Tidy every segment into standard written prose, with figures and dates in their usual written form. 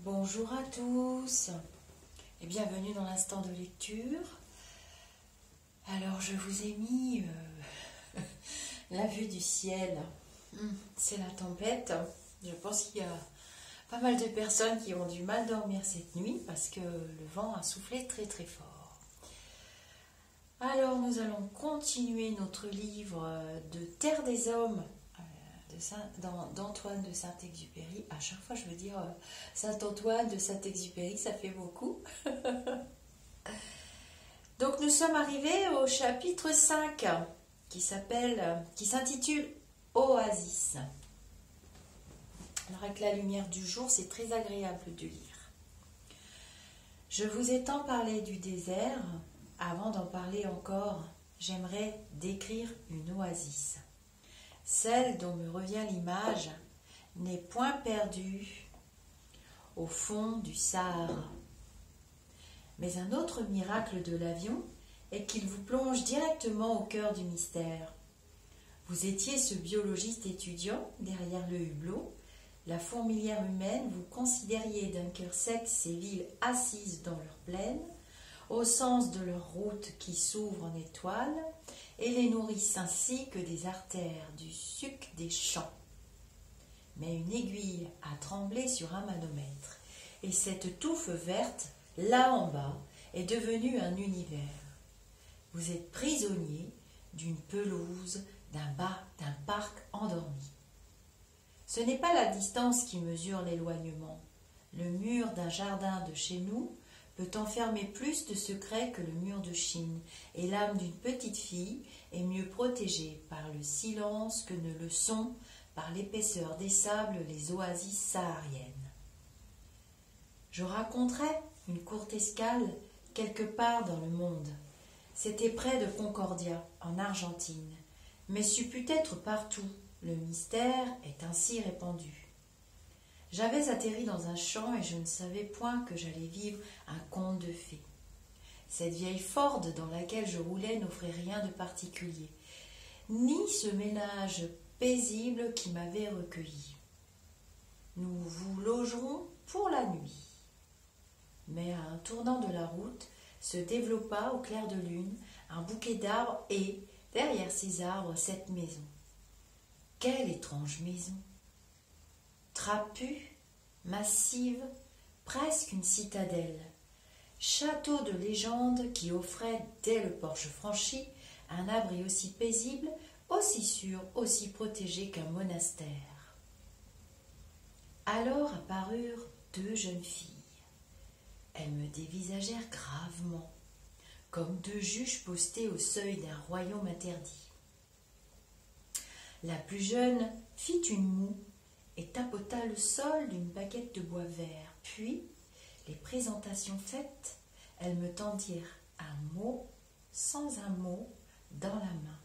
Bonjour à tous et bienvenue dans l'instant de lecture. Alors je vous ai mis la vue du ciel. C'est la tempête. Je pense qu'il y a pas mal de personnes qui ont du mal à dormir cette nuit parce que le vent a soufflé très très fort. Alors nous allons continuer notre livre de Terre des Hommes d'Antoine de Saint-Exupéry. À chaque fois je veux dire Saint-Antoine de Saint-Exupéry, ça fait beaucoup. Donc nous sommes arrivés au chapitre 5 qui s'intitule Oasis. Alors avec la lumière du jour, c'est très agréable de lire. Je vous ai tant parlé du désert. Avant d'en parler encore, j'aimerais décrire une oasis. Celle dont me revient l'image n'est point perdue au fond du Sahara. Mais un autre miracle de l'avion est qu'il vous plonge directement au cœur du mystère. Vous étiez ce biologiste étudiant derrière le hublot, la fourmilière humaine, vous considériez d'un cœur sec ces villes assises dans leur plaine, au sens de leur route qui s'ouvre en étoiles, et les nourrissent ainsi que des artères du suc des champs. Mais une aiguille a tremblé sur un manomètre, et cette touffe verte, là en bas, est devenue un univers. Vous êtes prisonnier d'une pelouse, d'un parc endormi. Ce n'est pas la distance qui mesure l'éloignement. Le mur d'un jardin de chez nous peut enfermer plus de secrets que le mur de Chine, et l'âme d'une petite fille est mieux protégée par le silence que ne le sont par l'épaisseur des sables les oasis sahariennes. Je raconterai une courte escale quelque part dans le monde. C'était près de Concordia, en Argentine, mais c'eût pu être partout, le mystère est ainsi répandu. J'avais atterri dans un champ et je ne savais point que j'allais vivre un conte de fées. Cette vieille Ford dans laquelle je roulais n'offrait rien de particulier, ni ce ménage paisible qui m'avait recueilli. Nous vous logerons pour la nuit. Mais à un tournant de la route se développa au clair de lune un bouquet d'arbres et, derrière ces arbres, cette maison. Quelle étrange maison! Trapue, massive, presque une citadelle. Château de légende qui offrait, dès le porche franchi, un abri aussi paisible, aussi sûr, aussi protégé qu'un monastère. Alors apparurent deux jeunes filles. Elles me dévisagèrent gravement, comme deux juges postés au seuil d'un royaume interdit. La plus jeune fit une moue et tapota le sol d'une baguette de bois vert. Puis, les présentations faites, elles me tendirent un mot sans un mot dans la main,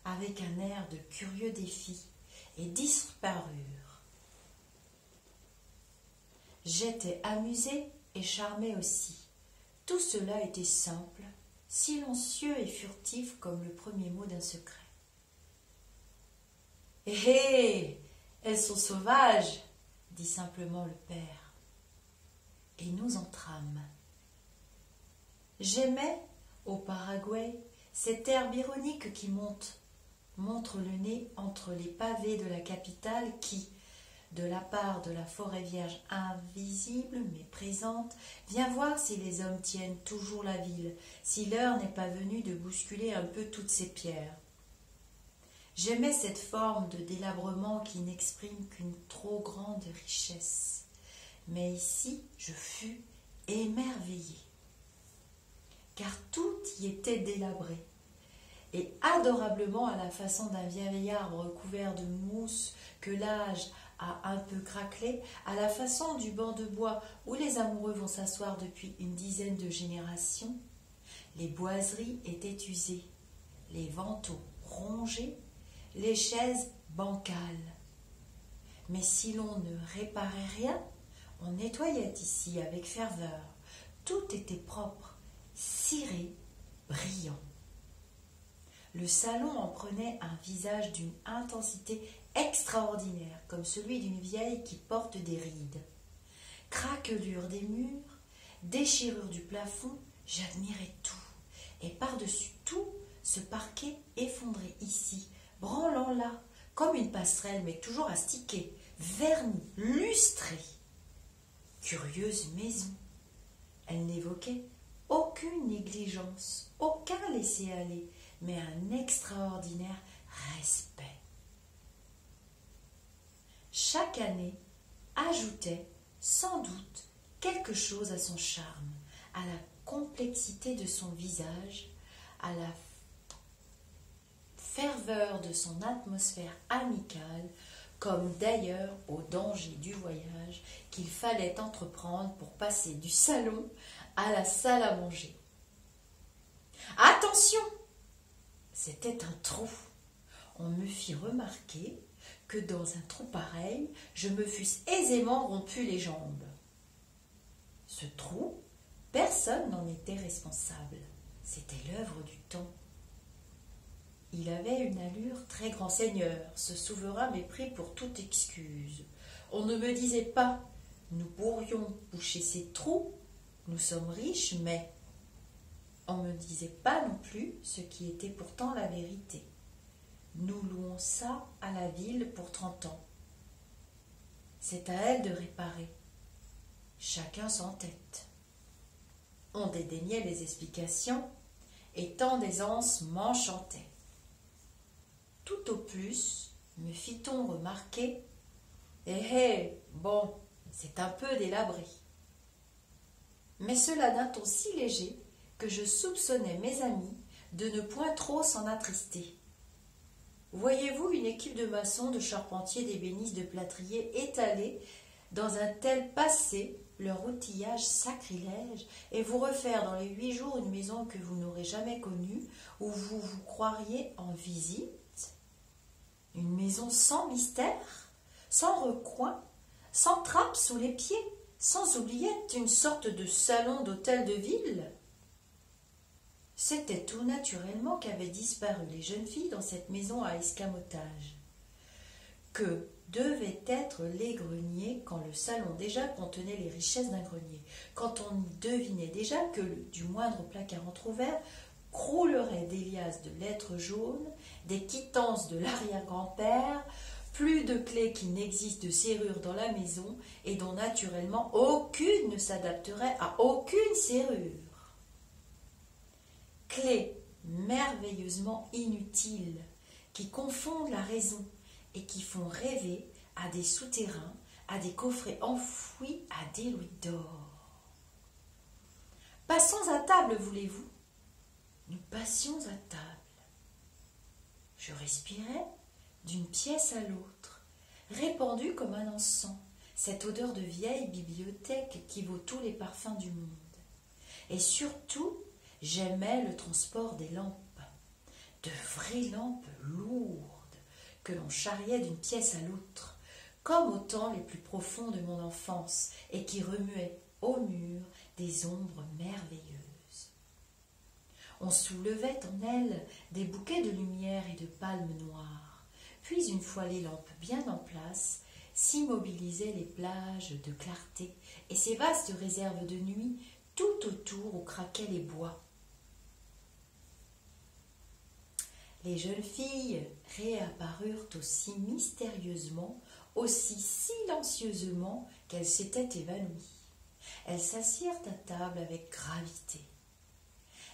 avec un air de curieux défi, et disparurent. J'étais amusée et charmée aussi. Tout cela était simple, silencieux et furtif comme le premier mot d'un secret. « Hé hé, elles sont sauvages !» dit simplement le père. Et nous entrâmes. J'aimais, au Paraguay, cette herbe ironique qui montre le nez entre les pavés de la capitale qui, de la part de la forêt vierge invisible mais présente, vient voir si les hommes tiennent toujours la ville, si l'heure n'est pas venue de bousculer un peu toutes ces pierres. J'aimais cette forme de délabrement qui n'exprime qu'une trop grande richesse. Mais ici, je fus émerveillée, car tout y était délabré, et adorablement à la façon d'un vieil arbre recouvert de mousse que l'âge a un peu craquelé, à la façon du banc de bois où les amoureux vont s'asseoir depuis une dizaine de générations. Les boiseries étaient usées, les vantaux rongés, les chaises bancales. Mais si l'on ne réparait rien, on nettoyait ici avec ferveur. Tout était propre, ciré, brillant. Le salon en prenait un visage d'une intensité extraordinaire, comme celui d'une vieille qui porte des rides. craquelure des murs, déchirure du plafond, j'admirais tout. Et par-dessus tout, ce parquet effondré ici, branlant là, comme une passerelle, mais toujours astiquée, vernie, lustrée. Curieuse maison. Elle n'évoquait aucune négligence, aucun laisser-aller, mais un extraordinaire respect. Chaque année ajoutait sans doute quelque chose à son charme, à la complexité de son visage, à la ferveur de son atmosphère amicale, comme d'ailleurs au danger du voyage qu'il fallait entreprendre pour passer du salon à la salle à manger. Attention! C'était un trou. On me fit remarquer que dans un trou pareil, je me fusse aisément rompu les jambes. Ce trou, personne n'en était responsable. C'était l'œuvre du temps. Il avait une allure très grand seigneur, ce souverain mépris pour toute excuse. On ne me disait pas « nous pourrions boucher ces trous, nous sommes riches, mais… » On ne me disait pas non plus ce qui était pourtant la vérité. Nous louons ça à la ville pour 30 ans. C'est à elle de réparer. Chacun sans tête. On dédaignait les explications et tant d'aisance m'enchantait. Tout au plus me fit-on remarquer « Eh, bon, c'est un peu délabré. » Mais cela d'un ton si léger que je soupçonnais mes amis de ne point trop s'en attrister. Voyez-vous une équipe de maçons, de charpentiers, d'ébénistes, de plâtriers étalés dans un tel passé leur outillage sacrilège et vous refaire dans les 8 jours une maison que vous n'aurez jamais connue, où vous vous croiriez en visite? Une maison sans mystère, sans recoin, sans trappe sous les pieds, sans oubliette, une sorte de salon d'hôtel de ville. C'était tout naturellement qu'avaient disparu les jeunes filles dans cette maison à escamotage. Que devaient être les greniers quand le salon déjà contenait les richesses d'un grenier, quand on y devinait déjà que du moindre placard entrouvert croulerait des liasses de lettres jaunes, des quittances de l'arrière-grand-père, plus de clés qu'il n'existe de serrure dans la maison et dont naturellement aucune ne s'adapterait à aucune serrure. Clés merveilleusement inutiles qui confondent la raison et qui font rêver à des souterrains, à des coffrets enfouis, à des louis d'or. Passons à table, voulez-vous? Nous passions à table. Je respirais d'une pièce à l'autre, répandue comme un encens, cette odeur de vieille bibliothèque qui vaut tous les parfums du monde. Et surtout, j'aimais le transport des lampes, de vraies lampes lourdes que l'on charriait d'une pièce à l'autre, comme au temps les plus profonds de mon enfance et qui remuaient au mur des ombres merveilleuses. On soulevait en elles des bouquets de lumière et de palmes noires, puis une fois les lampes bien en place, s'immobilisaient les plages de clarté et ces vastes réserves de nuit tout autour où craquaient les bois. Les jeunes filles réapparurent aussi mystérieusement, aussi silencieusement qu'elles s'étaient évanouies. Elles s'assirent à table avec gravité.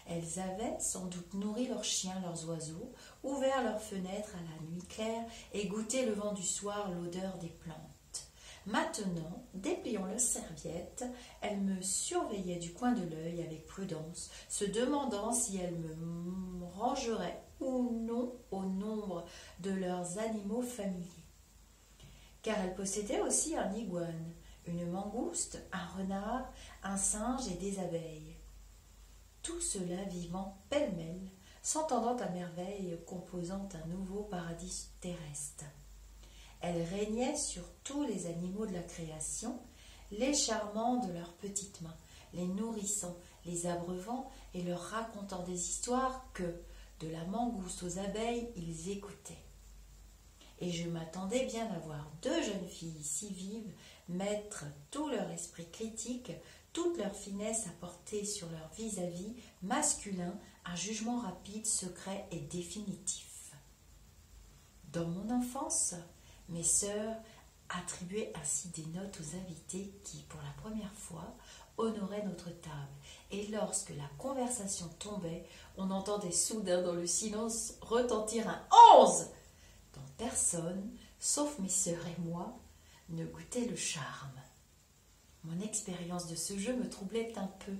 Elles avaient sans doute nourri leurs chiens, leurs oiseaux, ouvert leurs fenêtres à la nuit claire et goûté le vent du soir l'odeur des plantes. Maintenant, dépliant leurs serviettes, elles me surveillaient du coin de l'œil avec prudence, se demandant si elles me rangeraient ou non au nombre de leurs animaux familiers. Car elles possédaient aussi un iguane, une mangouste, un renard, un singe et des abeilles. Tout cela vivant pêle-mêle, s'entendant à merveille, composant un nouveau paradis terrestre. Elles régnaient sur tous les animaux de la création, les charmant de leurs petites mains, les nourrissant, les abreuvant et leur racontant des histoires que, de la mangouste aux abeilles, ils écoutaient. Et je m'attendais bien à voir 2 jeunes filles si vives mettre tout leur l'esprit critique, toute leur finesse à porter sur leur vis-à-vis masculin un jugement rapide, secret et définitif. Dans mon enfance, mes sœurs attribuaient ainsi des notes aux invités qui, pour la première fois, honoraient notre table. Et lorsque la conversation tombait, on entendait soudain dans le silence retentir un « 11 » dont personne, sauf mes sœurs et moi, ne goûtait le charme. Mon expérience de ce jeu me troublait un peu,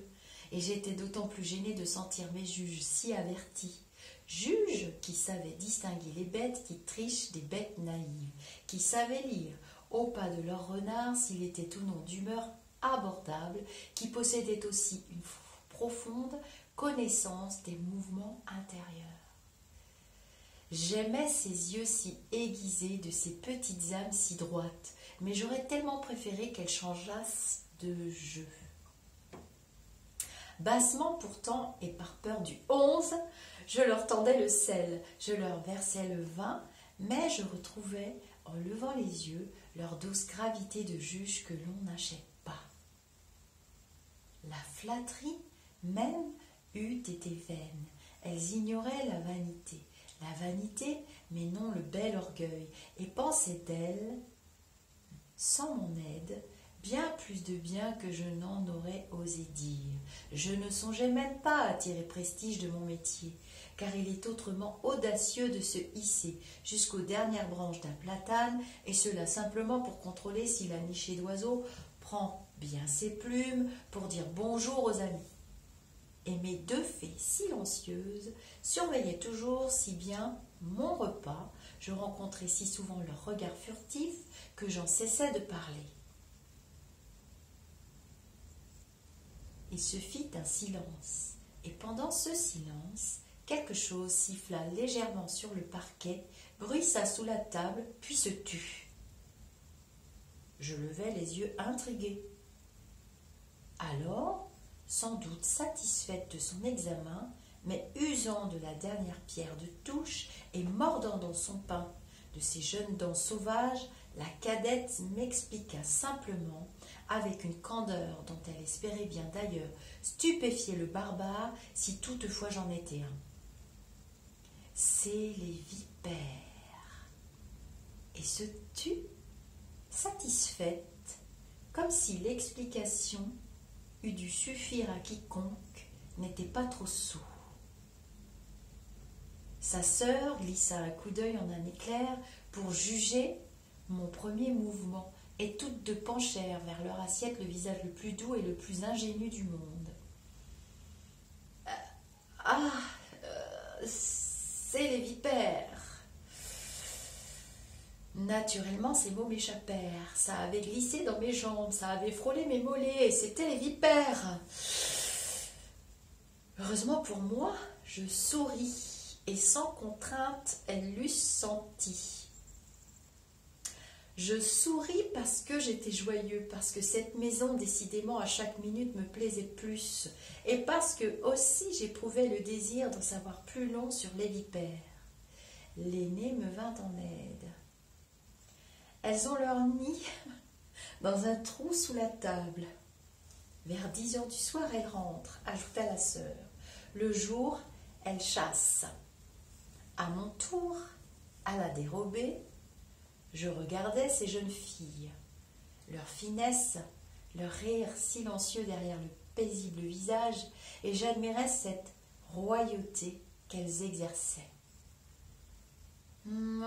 et j'étais d'autant plus gênée de sentir mes juges si avertis. Juges qui savaient distinguer les bêtes qui trichent des bêtes naïves, qui savaient lire au pas de leur renard s'il était ou non d'humeur abordable, qui possédaient aussi une profonde connaissance des mouvements intérieurs. J'aimais ces yeux si aiguisés de ces petites âmes si droites, mais j'aurais tellement préféré qu'elles changeassent de jeu. Bassement pourtant, et par peur du 11, je leur tendais le sel, je leur versais le vin, mais je retrouvais, en levant les yeux, leur douce gravité de juge que l'on n'achète pas. La flatterie même eût été vaine, elles ignoraient la vanité. La vanité, mais non le bel orgueil, et pensaient d'elles, sans mon aide, bien plus de bien que je n'en aurais osé dire. Je ne songeais même pas à tirer prestige de mon métier, car il est autrement audacieux de se hisser jusqu'aux dernières branches d'un platane, et cela simplement pour contrôler si la nichée d'oiseaux prend bien ses plumes pour dire bonjour aux amis. Et mes deux fées silencieuses surveillaient toujours si bien mon repas, je rencontrais si souvent leur regard furtif que j'en cessais de parler. Il se fit un silence, et pendant ce silence, quelque chose siffla légèrement sur le parquet, bruissa sous la table, puis se tut. Je levai les yeux intrigués. Alors, sans doute satisfaite de son examen, mais usant de la dernière pierre de touche et mordant dans son pain de ses jeunes dents sauvages, la cadette m'expliqua simplement, avec une candeur dont elle espérait bien d'ailleurs stupéfier le barbare si toutefois j'en étais un. C'est les vipères. Et se tut, satisfaite, comme si l'explication eût dû suffire à quiconque n'était pas trop sourd. Sa sœur glissa un coup d'œil en un éclair pour juger mon premier mouvement, et toutes deux penchèrent vers leur assiette le visage le plus doux et le plus ingénu du monde. C'est les vipères. Naturellement, ces mots m'échappèrent. Ça avait glissé dans mes jambes, ça avait frôlé mes mollets, et c'était les vipères. Heureusement pour moi, je souris, et sans contrainte, elles l'eussent senti. Je souris parce que j'étais joyeux, parce que cette maison, décidément, à chaque minute me plaisait plus, et parce que aussi j'éprouvais le désir d'en savoir plus long sur les vipères. L'aînée me vint en aide. Elles ont leur nid dans un trou sous la table. Vers 10 heures du soir, elles rentrent, ajouta la sœur. Le jour, elles chassent. À mon tour, à la dérobée, je regardais ces jeunes filles, leur finesse, leur rire silencieux derrière le paisible visage, et j'admirais cette royauté qu'elles exerçaient.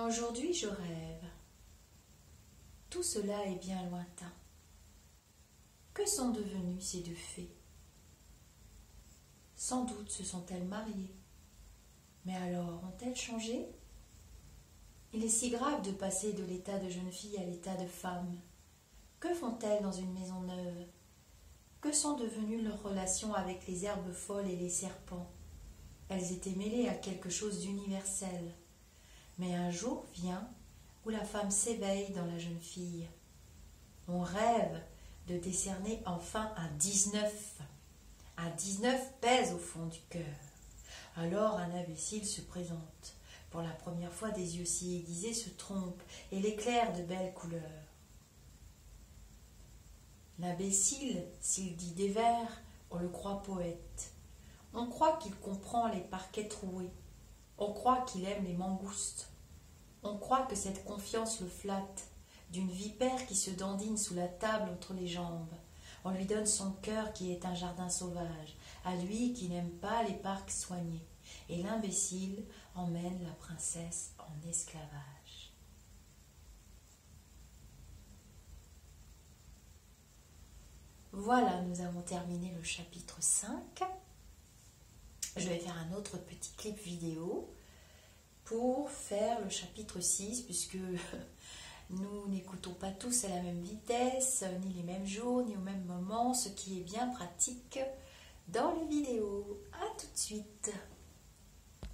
Aujourd'hui, je rêve. Tout cela est bien lointain. Que sont devenues ces deux fées? Sans doute se sont-elles mariées. Mais alors, ont-elles changé? Il est si grave de passer de l'état de jeune fille à l'état de femme. Que font-elles dans une maison neuve? Que sont devenues leurs relations avec les herbes folles et les serpents? Elles étaient mêlées à quelque chose d'universel. Mais un jour vient où la femme s'éveille dans la jeune fille. On rêve de décerner enfin un 19. Un 19 pèse au fond du cœur. Alors un imbécile se présente. Pour la première fois, des yeux si aiguisés se trompent et l'éclairent de belles couleurs. L'imbécile, s'il dit des vers, on le croit poète. On croit qu'il comprend les parquets troués. On croit qu'il aime les mangoustes. On croit que cette confiance le flatte, d'une vipère qui se dandine sous la table entre les jambes. On lui donne son cœur qui est un jardin sauvage, à lui qui n'aime pas les parcs soignés. Et l'imbécile emmène la princesse en esclavage. Voilà, nous avons terminé le chapitre 5. Je vais faire un autre petit clip vidéo pour faire le chapitre 6, puisque nous n'écoutons pas tous à la même vitesse, ni les mêmes jours, ni au même moment, ce qui est bien pratique dans les vidéos. À tout de suite.